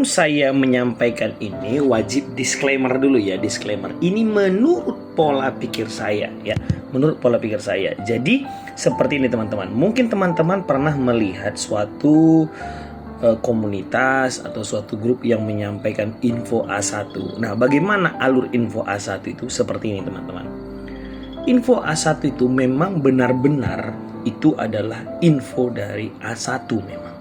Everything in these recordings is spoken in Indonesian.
Sebelum saya menyampaikan ini, wajib disclaimer dulu ya, disclaimer. Ini menurut pola pikir saya ya, menurut pola pikir saya. Jadi seperti ini teman-teman. Mungkin teman-teman pernah melihat suatu komunitas atau suatu grup yang menyampaikan info A1. Nah, bagaimana alur info A1 itu? Seperti ini teman-teman. Info A1 itu memang benar-benar itu adalah info dari A1 memang.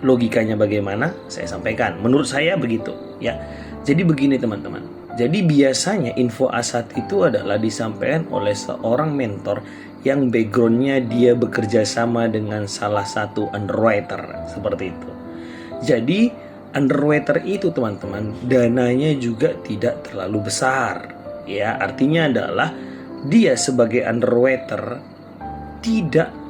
Logikanya bagaimana? Saya sampaikan. Menurut saya begitu ya. Jadi begini teman-teman. Jadi biasanya info A1 itu adalah disampaikan oleh seorang mentor yang backgroundnya dia bekerja sama dengan salah satu underwriter seperti itu. Jadi underwriter itu teman-teman dananya juga tidak terlalu besar ya. Artinya adalah dia sebagai underwriter tidak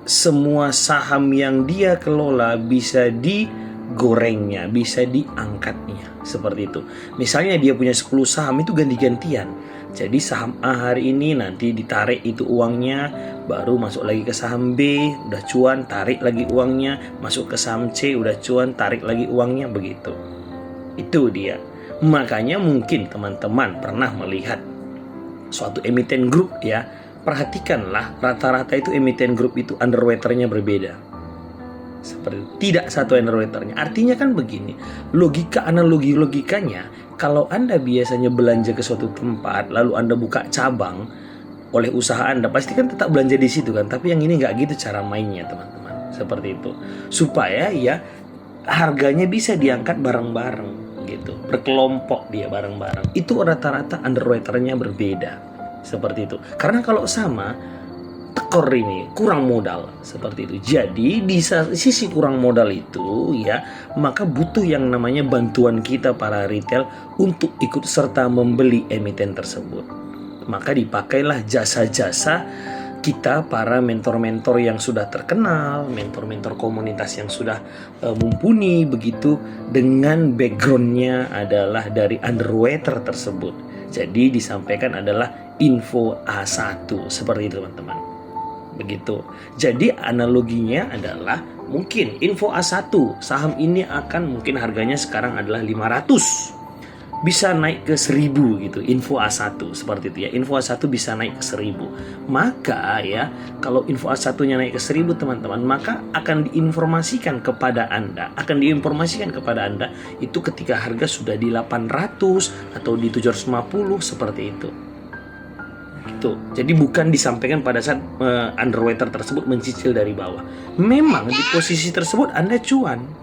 semua saham yang dia kelola bisa digorengnya, bisa diangkatnya seperti itu. Misalnya dia punya 10 saham itu ganti-gantian. Jadi saham A hari ini nanti ditarik itu uangnya, baru masuk lagi ke saham B, udah cuan, tarik lagi uangnya, masuk ke saham C, udah cuan, tarik lagi uangnya, begitu. Itu dia. Makanya mungkin teman-teman pernah melihat suatu emiten grup ya. Perhatikanlah rata-rata itu emiten grup itu underwriternya berbeda. Seperti itu. Tidak satu underwriternya. Artinya kan begini, logikanya kalau Anda biasanya belanja ke suatu tempat lalu Anda buka cabang oleh usaha Anda, pasti kan tetap belanja di situ kan. Tapi yang ini nggak gitu cara mainnya teman-teman. Seperti itu. Supaya ya harganya bisa diangkat bareng-bareng gitu. Berkelompok dia bareng-bareng. Itu rata-rata underwriternya berbeda. Seperti itu. Karena kalau sama tekor ini kurang modal seperti itu. Jadi di sisi kurang modal itu ya, maka butuh yang namanya bantuan kita para retail untuk ikut serta membeli emiten tersebut. Maka dipakailah jasa-jasa kita para mentor-mentor yang sudah terkenal, mentor-mentor komunitas yang sudah mumpuni begitu, dengan backgroundnya adalah dari underwriter tersebut. Jadi disampaikan adalah info A1 seperti itu teman-teman. Begitu. Jadi analoginya adalah mungkin info A1 saham ini akan mungkin harganya sekarang adalah 500. Bisa naik ke 1000 gitu. Info A1 seperti itu ya. Info A1 bisa naik ke 1000. Maka ya, kalau info A1-nya naik ke 1000 teman-teman, maka akan diinformasikan kepada Anda, itu ketika harga sudah di 800 atau di 750 seperti itu. Gitu. Jadi bukan disampaikan pada saat underwriter tersebut mencicil dari bawah. Memang di posisi tersebut Anda cuan.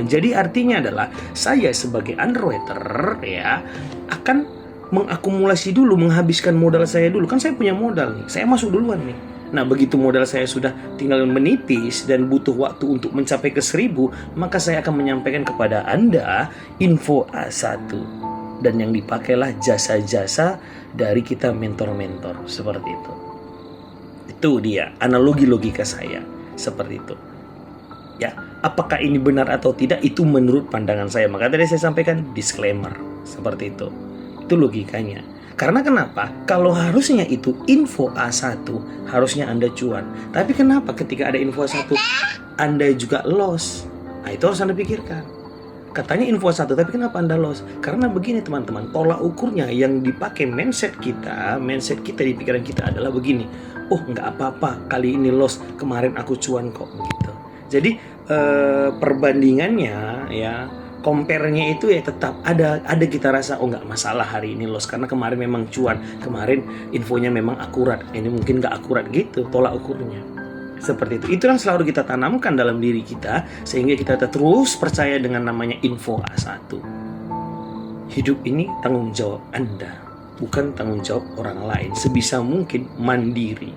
Jadi artinya adalah saya sebagai underwriter ya akan mengakumulasi dulu, menghabiskan modal saya dulu. Kan saya punya modal nih, saya masuk duluan nih. Nah begitu modal saya sudah tinggal menipis dan butuh waktu untuk mencapai ke 1000, maka saya akan menyampaikan kepada Anda info A1. Dan yang dipakailah jasa-jasa dari kita mentor-mentor seperti itu. Itu dia analogi logika saya seperti itu. Ya, apakah ini benar atau tidak itu menurut pandangan saya. Maka tadi saya sampaikan disclaimer seperti itu. Itu logikanya. Karena kenapa? Kalau harusnya itu info A1 harusnya Anda cuan. Tapi kenapa ketika ada info A1 Anda juga loss? Nah, itu harus Anda pikirkan. Katanya info A1 tapi kenapa Anda loss? Karena begini teman-teman, tolak ukurnya yang dipakai mindset kita di pikiran kita adalah begini. Oh, nggak apa-apa, kali ini loss, kemarin aku cuan kok begitu. Jadi perbandingannya ya, compare-nya itu ya tetap ada kita rasa oh nggak masalah hari ini loss karena kemarin memang cuan, kemarin infonya memang akurat, ini mungkin nggak akurat gitu tolak ukurnya. Seperti itu yang selalu kita tanamkan dalam diri kita sehingga kita terus percaya dengan namanya info A1. Hidup ini tanggung jawab Anda, bukan tanggung jawab orang lain. Sebisa mungkin mandiri.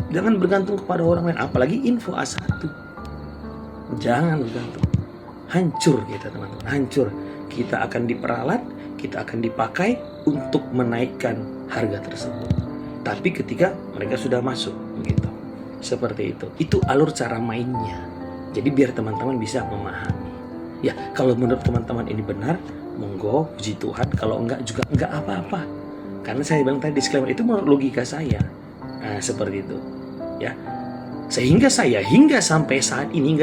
Jangan bergantung kepada orang lain, apalagi info A1. Jangan bergantung. Hancur kita teman-teman, hancur. Kita akan diperalat, kita akan dipakai untuk menaikkan harga tersebut. Tapi ketika mereka sudah masuk, begitu. Seperti itu. Itu alur cara mainnya. Jadi biar teman-teman bisa memahami. Ya, kalau menurut teman-teman ini benar, monggo puji Tuhan. Kalau enggak juga enggak apa-apa. Karena saya bilang tadi disclaimer itu menurut logika saya. Nah, seperti itu. Ya. Sehingga saya hingga sampai saat ini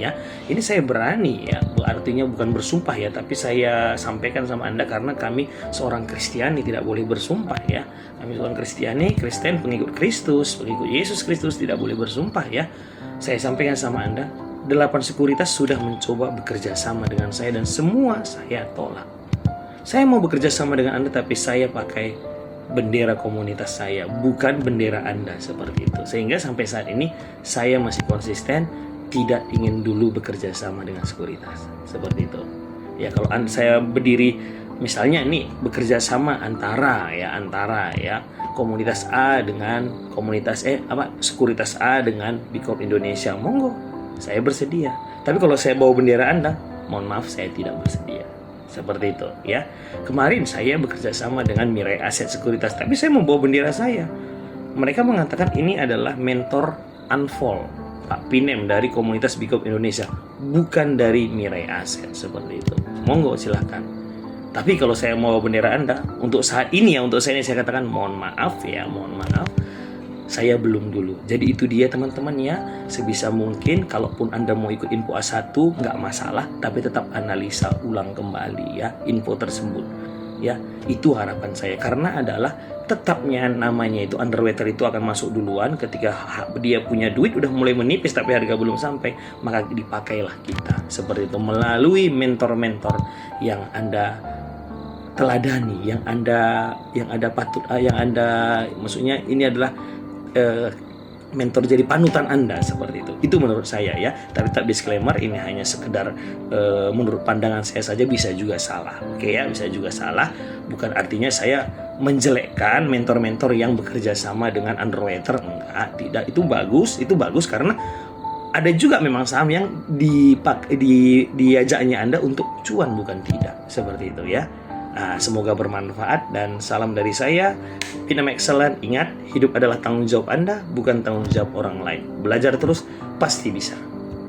ya, ini saya berani ya, artinya bukan bersumpah ya, tapi saya sampaikan sama Anda karena kami seorang Kristiani tidak boleh bersumpah ya. Kami seorang Kristen, pengikut Kristus, pengikut Yesus Kristus tidak boleh bersumpah ya. Saya sampaikan sama Anda, 8 sekuritas sudah mencoba bekerja sama dengan saya dan semua saya tolak. Saya mau bekerja sama dengan Anda tapi saya pakai bendera komunitas saya, bukan bendera Anda, seperti itu. Sehingga sampai saat ini saya masih konsisten tidak ingin dulu bekerja sama dengan sekuritas, seperti itu. Ya, kalau saya berdiri misalnya ini bekerja sama antara ya komunitas A dengan komunitas sekuritas A dengan Bikop Indonesia, monggo, saya bersedia. Tapi kalau saya bawa bendera Anda, mohon maaf, saya tidak bersedia. Seperti itu ya. Kemarin saya bekerja sama dengan Mirai Aset Sekuritas, tapi saya membawa bendera saya. Mereka mengatakan ini adalah mentor Unfold, Pak Pinem dari komunitas Bikop Indonesia, bukan dari Mirai Aset, seperti itu. Monggo silahkan. Tapi kalau saya mau bendera Anda, untuk saat ini saya katakan mohon maaf, saya belum dulu. Jadi itu dia teman-teman ya. Sebisa mungkin kalaupun Anda mau ikut info A1 nggak masalah, tapi tetap analisa ulang kembali ya info tersebut. Ya, itu harapan saya, karena adalah tetapnya namanya itu underwater itu akan masuk duluan ketika dia punya duit udah mulai menipis tapi harga belum sampai, maka dipakailah kita seperti itu melalui mentor-mentor yang Anda teladani, yang Anda maksudnya ini adalah mentor, jadi panutan Anda, seperti itu. Itu menurut saya ya. Tapi tetap disclaimer, ini hanya sekedar menurut pandangan saya saja, bisa juga salah. Oke ya, bisa juga salah. Bukan artinya saya menjelekkan mentor-mentor yang bekerja sama dengan underwater. Enggak, tidak. Itu bagus karena ada juga memang saham yang diajaknya Anda untuk cuan, bukan tidak. Seperti itu ya. Nah, semoga bermanfaat dan salam dari saya, Pinem Excellent. Ingat, hidup adalah tanggung jawab Anda, bukan tanggung jawab orang lain. Belajar terus, pasti bisa.